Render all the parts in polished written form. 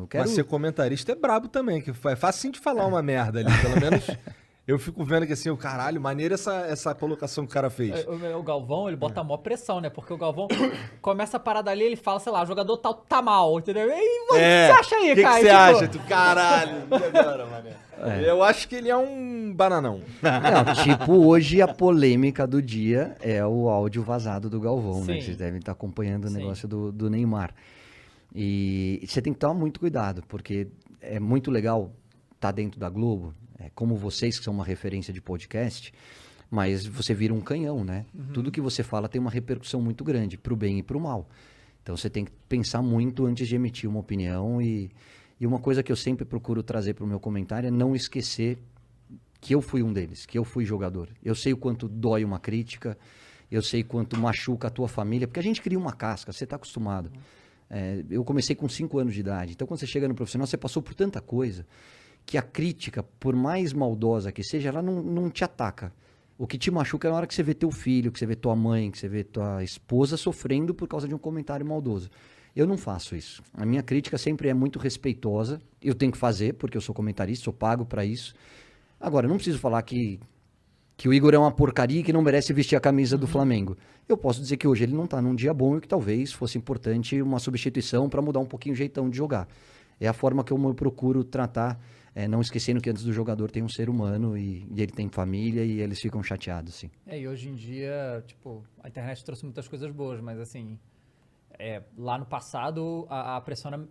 não. Eu quero... Mas ser comentarista é brabo também, que é fácil de falar uma merda ali, pelo menos... Eu fico vendo que assim, o caralho, maneiro essa colocação que o cara fez. O Galvão, ele bota a maior pressão, né? Porque o Galvão começa a parada ali, ele fala, sei lá, o jogador tal tá mal, entendeu? E aí, o que você acha aí, que cara? O que você acha? Tu, caralho, e agora, mané? Eu acho que ele é um bananão. Não, tipo, hoje a polêmica do dia é o áudio vazado do Galvão, né? Sim. Vocês devem estar acompanhando o Sim. negócio do Neymar. E você tem que tomar muito cuidado, porque é muito legal estar dentro da Globo, como vocês que são uma referência de podcast, mas você vira um canhão, né? Tudo que você fala tem uma repercussão muito grande, pro bem e pro mal. Então você tem que pensar muito antes de emitir uma opinião e uma coisa que eu sempre procuro trazer pro meu comentário é não esquecer que eu fui um deles, que eu fui jogador. Eu sei o quanto dói uma crítica, eu sei quanto machuca a tua família, porque a gente cria uma casca, você está acostumado. Eu comecei com 5 anos de idade, então quando você chega no profissional, você passou por tanta coisa que a crítica, por mais maldosa que seja, ela não te ataca. O que te machuca é na hora que você vê teu filho, que você vê tua mãe, que você vê tua esposa sofrendo por causa de um comentário maldoso. Eu não faço isso. A minha crítica sempre é muito respeitosa. Eu tenho que fazer, porque eu sou comentarista, sou pago para isso. Agora, eu não preciso falar que o Igor é uma porcaria e que não merece vestir a camisa do Flamengo. Eu posso dizer que hoje ele não está num dia bom e que talvez fosse importante uma substituição para mudar um pouquinho o jeitão de jogar. É a forma que eu procuro tratar, não esquecendo que antes do jogador tem um ser humano e ele tem família e eles ficam chateados, sim. E hoje em dia, tipo, a internet trouxe muitas coisas boas, mas assim, lá no passado a pressão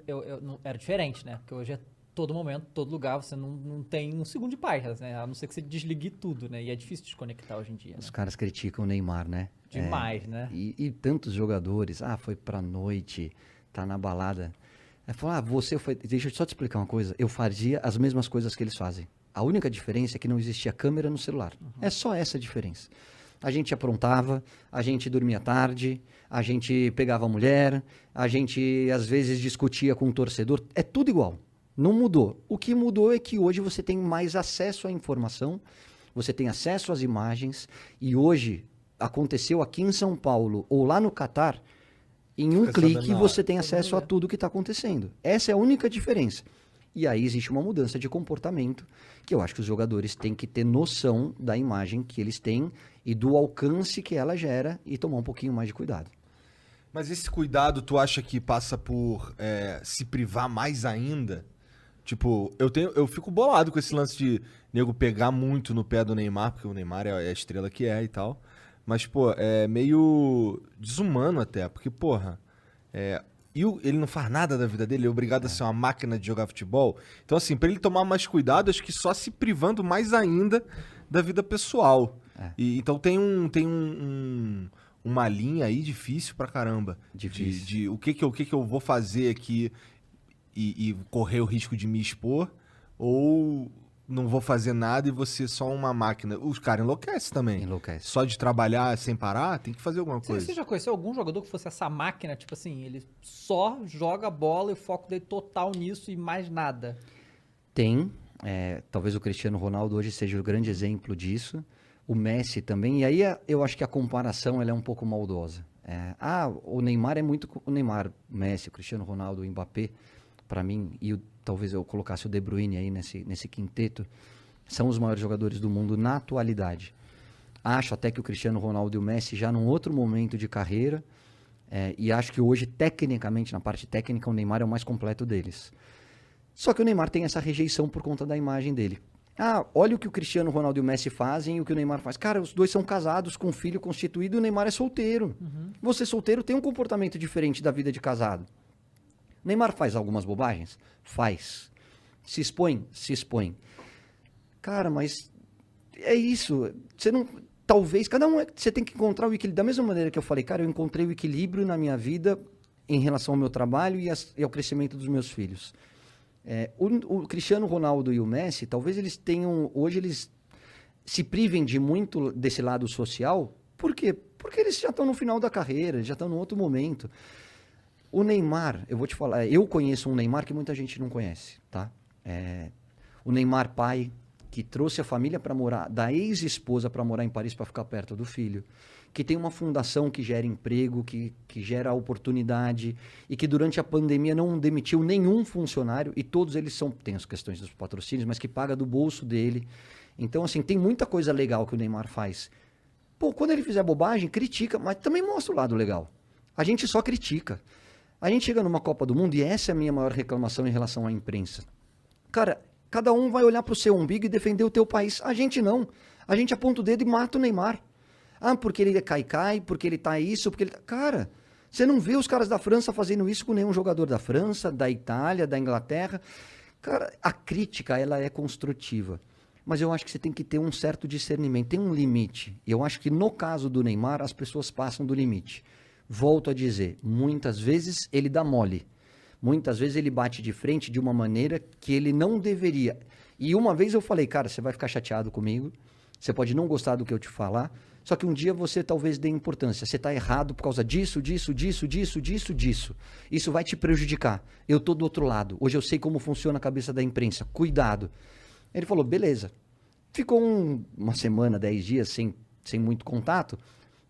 era diferente, né? Porque hoje é todo momento, todo lugar, você não tem um segundo de paz, né? A não ser que você desligue tudo, né? E é difícil desconectar hoje em dia. Os né? caras criticam o Neymar, né? Demais, né? E tantos jogadores, foi pra noite, tá na balada. Fala, você foi... Deixa eu só te explicar uma coisa. Eu fazia as mesmas coisas que eles fazem. A única diferença é que não existia câmera no celular. É só essa a diferença. A gente aprontava, a gente dormia tarde, a gente pegava a mulher, a gente às vezes discutia com o torcedor. É tudo igual. Não mudou. O que mudou é que hoje você tem mais acesso à informação, você tem acesso às imagens, e hoje aconteceu aqui em São Paulo ou lá no Catar, em um clique você tem acesso a tudo que está acontecendo. Essa é a única diferença. E aí existe uma mudança de comportamento que eu acho que os jogadores têm que ter noção da imagem que eles têm e do alcance que ela gera e tomar um pouquinho mais de cuidado. Mas esse cuidado, tu acha que passa por se privar mais ainda? Tipo, eu fico bolado com esse lance de nego pegar muito no pé do Neymar, porque o Neymar é a estrela que é e tal. Mas, pô, é meio desumano até, porque, porra, ele não faz nada da vida dele, ele é obrigado a ser uma máquina de jogar futebol. Então, assim, pra ele tomar mais cuidado, acho que só se privando mais ainda da vida pessoal. Então tem uma linha aí difícil pra caramba. Difícil. De o que eu vou fazer aqui e correr o risco de me expor, ou não vou fazer nada e você só uma máquina. Os caras enlouquecem também. Enlouquece. Só de trabalhar sem parar, tem que fazer alguma coisa. Você já conheceu algum jogador que fosse essa máquina, tipo assim, ele só joga bola e o foco dele total nisso e mais nada? Tem. Talvez o Cristiano Ronaldo hoje seja o grande exemplo disso. O Messi também. E aí eu acho que a comparação ela é um pouco maldosa. O Neymar é muito... O Neymar, o Messi, o Cristiano Ronaldo, o Mbappé, para mim, e talvez eu colocasse o De Bruyne aí nesse quinteto, são os maiores jogadores do mundo na atualidade. Acho até que o Cristiano Ronaldo e o Messi já num outro momento de carreira, e acho que hoje, tecnicamente, na parte técnica, o Neymar é o mais completo deles. Só que o Neymar tem essa rejeição por conta da imagem dele. Olha o que o Cristiano Ronaldo e o Messi fazem e o que o Neymar faz. Cara, os dois são casados, com um filho constituído, e o Neymar é solteiro. Você solteiro tem um comportamento diferente da vida de casado. O Neymar faz algumas bobagens? Faz. Se expõe? Se expõe. Cara, mas é isso. Você não... Talvez, cada um... Você tem que encontrar o equilíbrio. Da mesma maneira que eu falei, cara, eu encontrei o equilíbrio na minha vida em relação ao meu trabalho e ao crescimento dos meus filhos. O Cristiano Ronaldo e o Messi, talvez eles tenham... Hoje eles se privem de muito desse lado social. Por quê? Porque eles já estão no final da carreira, já estão num outro momento. O Neymar, eu vou te falar, eu conheço um Neymar que muita gente não conhece, tá? O Neymar pai, que trouxe a família para morar, da ex-esposa para morar em Paris para ficar perto do filho, que tem uma fundação que gera emprego, que gera oportunidade e que durante a pandemia não demitiu nenhum funcionário e todos eles tem as questões dos patrocínios, mas que paga do bolso dele. Então, assim, tem muita coisa legal que o Neymar faz. Pô, quando ele fizer bobagem, critica, mas também mostra o lado legal. A gente só critica. A gente chega numa Copa do Mundo e essa é a minha maior reclamação em relação à imprensa. Cara, cada um vai olhar pro seu umbigo e defender o teu país. A gente não. A gente aponta o dedo e mata o Neymar. Ah, porque ele é cai-cai, porque ele tá isso, porque ele... Cara, você não vê os caras da França fazendo isso com nenhum jogador da França, da Itália, da Inglaterra. Cara, a crítica, ela é construtiva. Mas eu acho que você tem que ter um certo discernimento, tem um limite. E eu acho que no caso do Neymar, as pessoas passam do limite. Volto a dizer, muitas vezes ele dá mole. Muitas vezes ele bate de frente de uma maneira que ele não deveria. E uma vez eu falei, cara, você vai ficar chateado comigo, você pode não gostar do que eu te falar, só que um dia você talvez dê importância. Você está errado por causa disso. Isso vai te prejudicar. Eu estou do outro lado. Hoje eu sei como funciona a cabeça da imprensa. Cuidado. Ele falou, beleza. Ficou uma semana, 10 dias sem muito contato,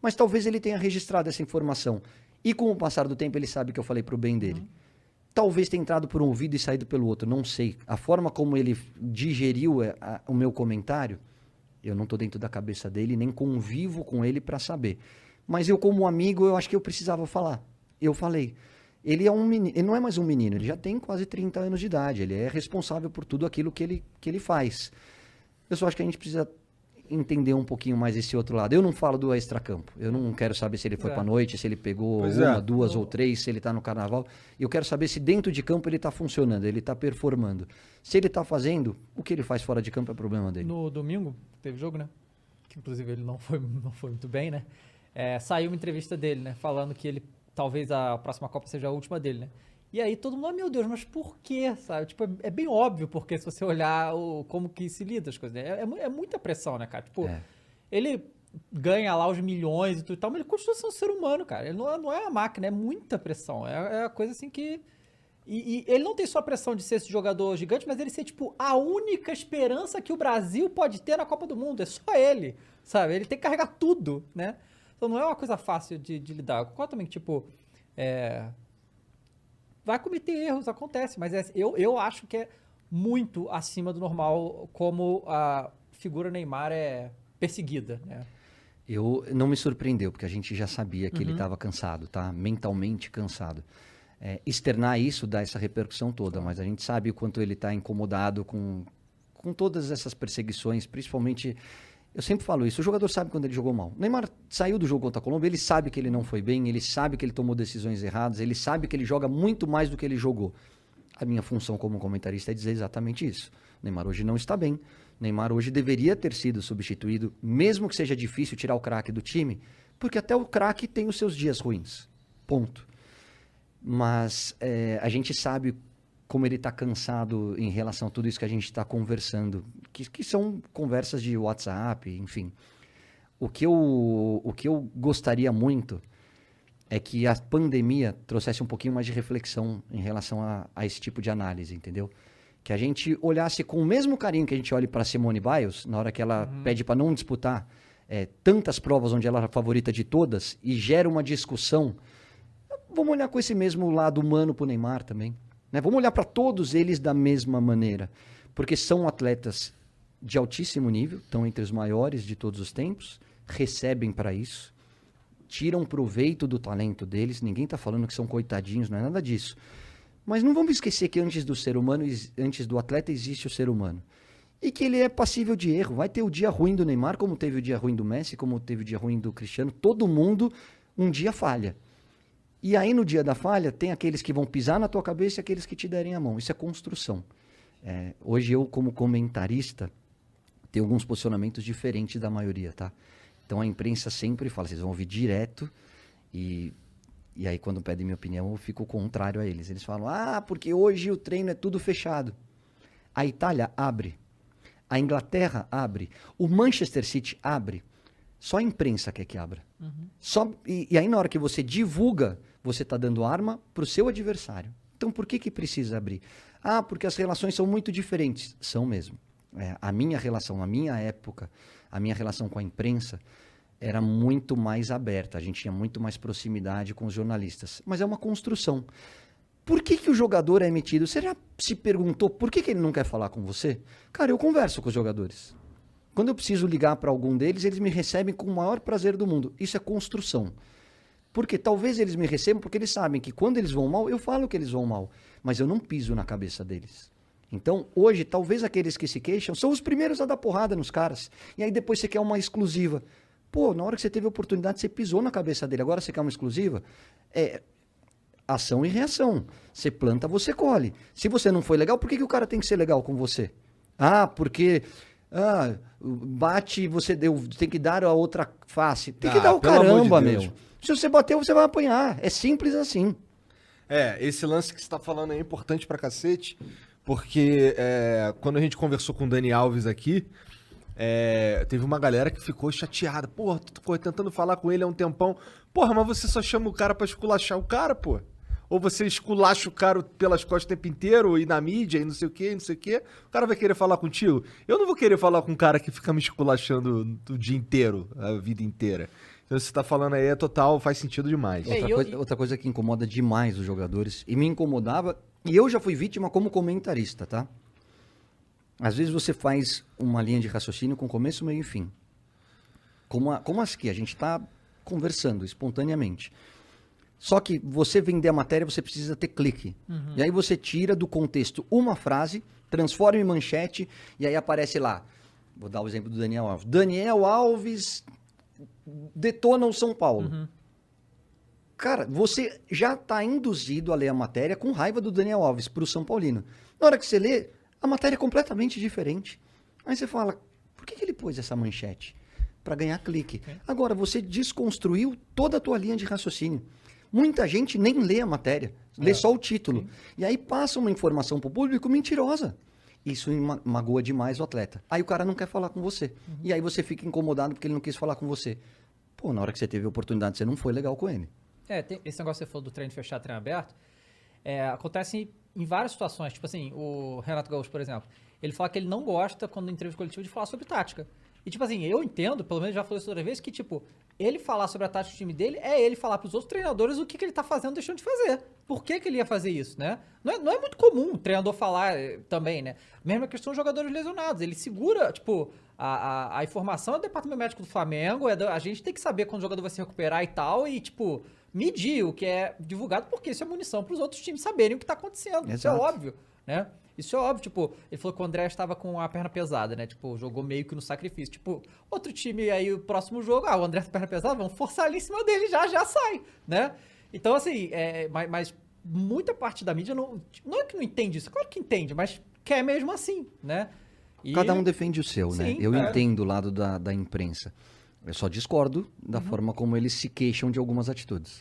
mas talvez ele tenha registrado essa informação. E com o passar do tempo ele sabe que eu falei para o bem dele. Talvez tenha entrado por um ouvido e saído pelo outro, não sei. A forma como ele digeriu o meu comentário, eu não estou dentro da cabeça dele, nem convivo com ele para saber. Mas eu, como amigo, eu acho que eu precisava falar. Eu falei. Ele é um menino, ele não é mais um menino, ele já tem quase 30 anos de idade. Ele é responsável por tudo aquilo que ele faz. Eu só acho que a gente precisa entender um pouquinho mais esse outro lado. Eu não falo do extracampo. Eu não quero saber se ele foi pra noite, se ele pegou uma, duas ou três, se ele tá no carnaval. Eu quero saber se dentro de campo ele tá funcionando, ele tá performando. Se ele tá fazendo, o que ele faz fora de campo é problema dele. No domingo, teve jogo, né? Que inclusive ele não foi muito bem, né? Saiu uma entrevista dele, né? Falando que ele talvez a próxima Copa seja a última dele, né? E aí todo mundo, meu Deus, mas por quê, sabe? Tipo, é bem óbvio, porque se você olhar como que se lida as coisas, né? É muita pressão, né, cara? Tipo, ele ganha lá os milhões e tudo e tal, mas ele continua sendo um ser humano, cara. Ele não é uma máquina, é muita pressão. É a coisa assim que... E ele não tem só a pressão de ser esse jogador gigante, mas ele ser, tipo, a única esperança que o Brasil pode ter na Copa do Mundo. É só ele, sabe? Ele tem que carregar tudo, né? Então não é uma coisa fácil de lidar. Eu concordo também que, tipo... Vai cometer erros, acontece, mas eu acho que é muito acima do normal como a figura Neymar é perseguida, né? Não me surpreendeu, porque a gente já sabia que ele estava cansado, tá? Mentalmente cansado. Externar isso dá essa repercussão toda, mas a gente sabe o quanto ele está incomodado com todas essas perseguições, principalmente... Eu sempre falo isso, o jogador sabe quando ele jogou mal. O Neymar saiu do jogo contra a Colômbia, ele sabe que ele não foi bem, ele sabe que ele tomou decisões erradas, ele sabe que ele joga muito mais do que ele jogou. A minha função como comentarista é dizer exatamente isso. O Neymar hoje não está bem. O Neymar hoje deveria ter sido substituído, mesmo que seja difícil tirar o craque do time, porque até o craque tem os seus dias ruins. Ponto. Mas a gente sabe como ele está cansado em relação a tudo isso que a gente está conversando, que são conversas de WhatsApp, enfim. O que eu gostaria muito é que a pandemia trouxesse um pouquinho mais de reflexão em relação a esse tipo de análise, entendeu? Que a gente olhasse com o mesmo carinho que a gente olha para Simone Biles, na hora que ela pede para não disputar tantas provas onde ela é a favorita de todas e gera uma discussão. Vamos olhar com esse mesmo lado humano para o Neymar também. Né? Vamos olhar para todos eles da mesma maneira, porque são atletas de altíssimo nível, estão entre os maiores de todos os tempos, recebem para isso, tiram proveito do talento deles, ninguém está falando que são coitadinhos, não é nada disso. Mas não vamos esquecer que antes do ser humano, antes do atleta existe o ser humano. E que ele é passível de erro, vai ter o dia ruim do Neymar, como teve o dia ruim do Messi, como teve o dia ruim do Cristiano, todo mundo um dia falha. E aí, no dia da falha, tem aqueles que vão pisar na tua cabeça e aqueles que te derem a mão. Isso é construção. Hoje, eu, como comentarista, tenho alguns posicionamentos diferentes da maioria, tá? Então, a imprensa sempre fala, vocês vão ouvir direto e aí, quando pedem minha opinião, eu fico contrário a eles. Eles falam, porque hoje o treino é tudo fechado. A Itália abre. A Inglaterra abre. O Manchester City abre. Só a imprensa quer que abra. E aí, na hora que você divulga, você está dando arma para o seu adversário. Então, por que precisa abrir? Porque as relações são muito diferentes. São mesmo. A minha relação, na minha época, a minha relação com a imprensa era muito mais aberta. A gente tinha muito mais proximidade com os jornalistas. Mas é uma construção. Por que, que o jogador é emitido? Você já se perguntou por que, que ele não quer falar com você? Cara, eu converso com os jogadores. Quando eu preciso ligar para algum deles, eles me recebem com o maior prazer do mundo. Isso é construção. Porque talvez eles me recebam porque eles sabem que quando eles vão mal, eu falo que eles vão mal. Mas eu não piso na cabeça deles. Então, hoje, talvez aqueles que se queixam são os primeiros a dar porrada nos caras. E aí depois você quer uma exclusiva. Pô, na hora que você teve a oportunidade, você pisou na cabeça dele. Agora você quer uma exclusiva? É ação e reação. Você planta, você colhe. Se você não foi legal, por que, que o cara tem que ser legal com você? Ah, porque... bate, você tem que dar a outra face. Tem que dar o pelo amor de caramba, Deus. meu. Se você bateu, você vai apanhar. É simples assim. Esse lance que você tá falando aí é importante pra cacete, porque quando a gente conversou com o Dani Alves aqui, teve uma galera que ficou chateada. Porra, tu ficou tentando falar com ele há um tempão. Porra, mas você só chama o cara pra esculachar o cara, pô. Ou você esculacha o cara pelas costas o tempo inteiro, e na mídia, e não sei o quê, não sei o quê. O cara vai querer falar contigo? Eu não vou querer falar com um cara que fica me esculachando o dia inteiro, a vida inteira. Então, você tá falando aí, total, faz sentido demais. Outra coisa que incomoda demais os jogadores, e me incomodava, e eu já fui vítima como comentarista, tá? Às vezes você faz uma linha de raciocínio com começo, meio e fim. Como as que a gente tá conversando espontaneamente. Só que você vender a matéria, você precisa ter clique. E aí você tira do contexto uma frase, transforma em manchete, e aí aparece lá. Vou dar o exemplo do Daniel Alves. Daniel Alves detona o São Paulo. Cara, você já está induzido a ler a matéria com raiva do Daniel Alves para o São Paulino. Na hora que você lê, a matéria é completamente diferente. Aí você fala, por que ele pôs essa manchete? Para ganhar clique. Agora, você desconstruiu toda a tua linha de raciocínio. Muita gente nem lê a matéria, lê só o título. E aí passa uma informação para o público mentirosa. Isso magoa demais o atleta. Aí o cara não quer falar com você. E aí você fica incomodado porque ele não quis falar com você. Pô, na hora que você teve a oportunidade, você não foi legal com ele. Esse negócio que você falou do treino fechado, treino aberto, acontece em várias situações. Tipo assim, o Renato Gaúcho, por exemplo, ele fala que ele não gosta, quando em entrevista coletiva, de falar sobre tática. E, tipo assim, eu entendo, pelo menos já falei isso outra vez, que, tipo, ele falar sobre a tática do time dele é ele falar pros outros treinadores o que ele tá fazendo, deixando de fazer. Por que ele ia fazer isso, né? Não é muito comum o treinador falar também, né? Mesma questão dos jogadores lesionados. Ele segura, tipo, a informação é do departamento médico do Flamengo, a gente tem que saber quando o jogador vai se recuperar e tal, e, tipo, medir o que é divulgado, porque isso é munição pros outros times saberem o que tá acontecendo. Exato. Isso é óbvio, né? Isso é óbvio, tipo, ele falou que o André estava com a perna pesada, né? Tipo, jogou meio que no sacrifício. Tipo, outro time aí, o próximo jogo, o André com a perna pesada, vamos forçar ali em cima dele, já sai, né? Então, assim, mas muita parte da mídia não é que não entende isso, claro que entende, mas quer mesmo assim, né? E... Cada um defende o seu, né? Sim, Eu entendo o lado da imprensa. Eu só discordo da forma como eles se queixam de algumas atitudes.